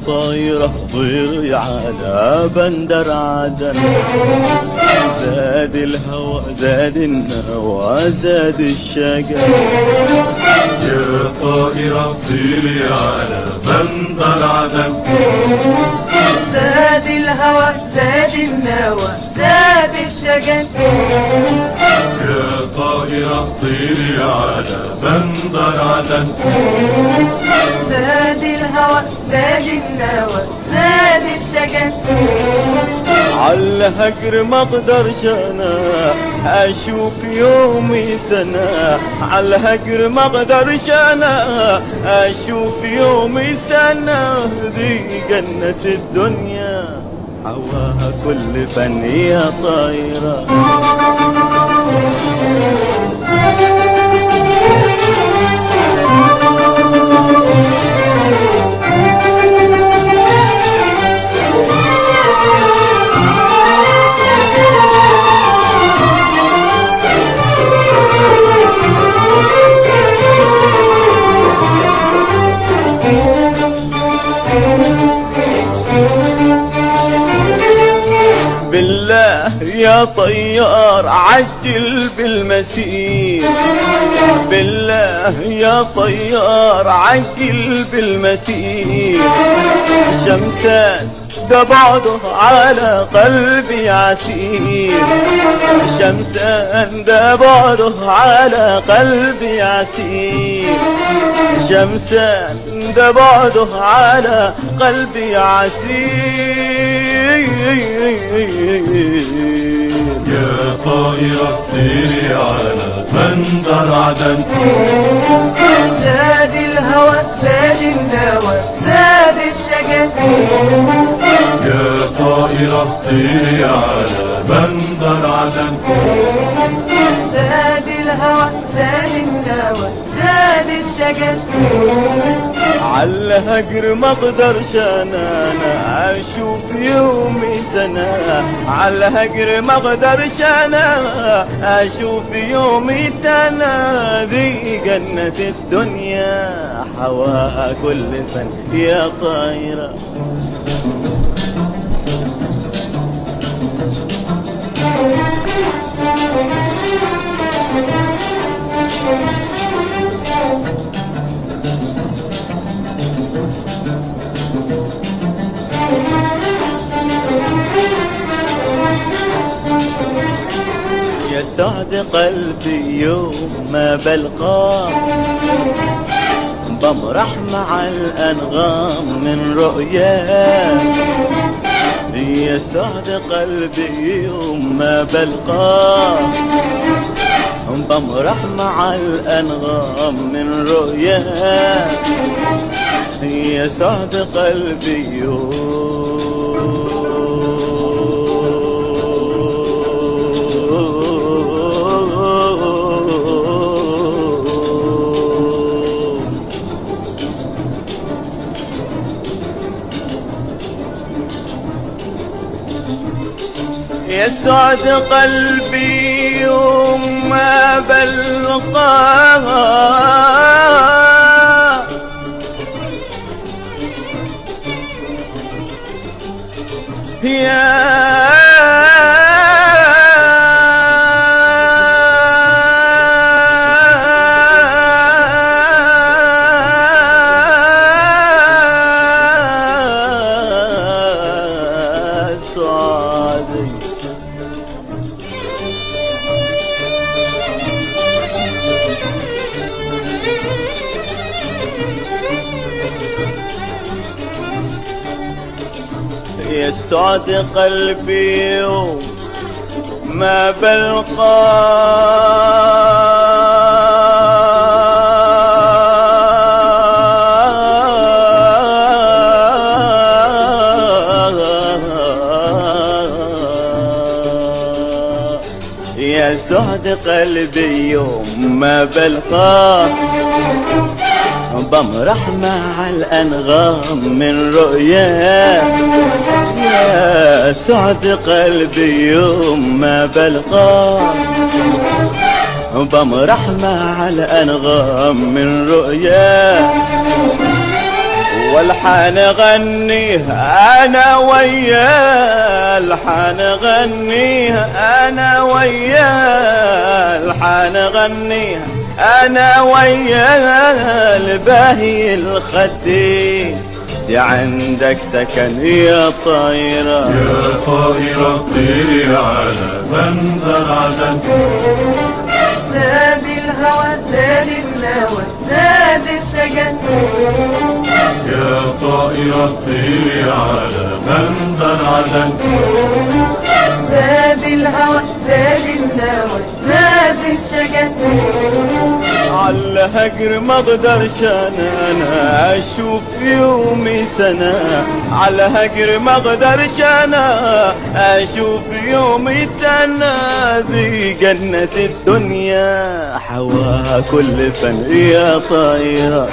طايرة طيري على بندر عدن، زاد الهوى زاد النوى زاد الشجر. يا طائرة طيري على بندر عدن، زاد الهوى زاد النوى زاد الشجر. يا طائرة طيري على بندر عدن، زاد الهوى زاد النوى زاد الشجر. عالهجر ما اقدرش انا اشوف يومي سنة، عالهجر ما اقدرش انا اشوف يومي سنة. دي جنة الدنيا هواها كل فن يا طايرة. بالله يا طيار عجل بالمسير، بالله يا طيار عجل بالمسير. شمسان ده بعده على قلبي عسير، شمسان ده بعده على قلبي عسير. شمسان ده بعده على قلبي عسير. يا طائرة طيري على بندر عدن، زاد الهوى زاد النوى زاد الشجر. يا طائرة طيري على بندر عدن، زاد الهوى زاد النوى زاد الشجر. عالهجر ما اقدرش انا اشوف يومي سنة، عالهجر ما اقدرش انا اشوف يومي سنة. دي جنة الدنيا هواها كل فن يا طايرة. يا سعد قلبي يوم ما بلقاك، بمرح مع الأنغام من رؤياك. يا سعد قلبي يوم ما بلقاك، بمرح مع الأنغام من رؤياك. يا سعد قلبي يوم يسعد قلبي يوم ما بلقاها، يا سعدي يا سعد قلبي يوم ما بلقى يا سعد قلبي يوم ما بلقى بمرح مع الأنغام من رؤياه يا سعد قلبي يوم ما بلقى بمرح مع الأنغام من رؤياه والحان غنيه أنا وياه الحان غنيه أنا وياه الحان غنيه أنا وياه الباهي الخدين دي عندك سكن يا طايرة يا طائرة طيري على بندر عدن زاد الهوى زاد النوى زاد السجن يا طائرة طيري على بندر عدن زاد الهوى زاد النوى زاد السجن عالهجر ما اقدرش انا اشوف يومي سنة عالهجر ما اقدرش انا اشوف يومي سنة دي جنة الدنيا حواها كل فن يا طايرة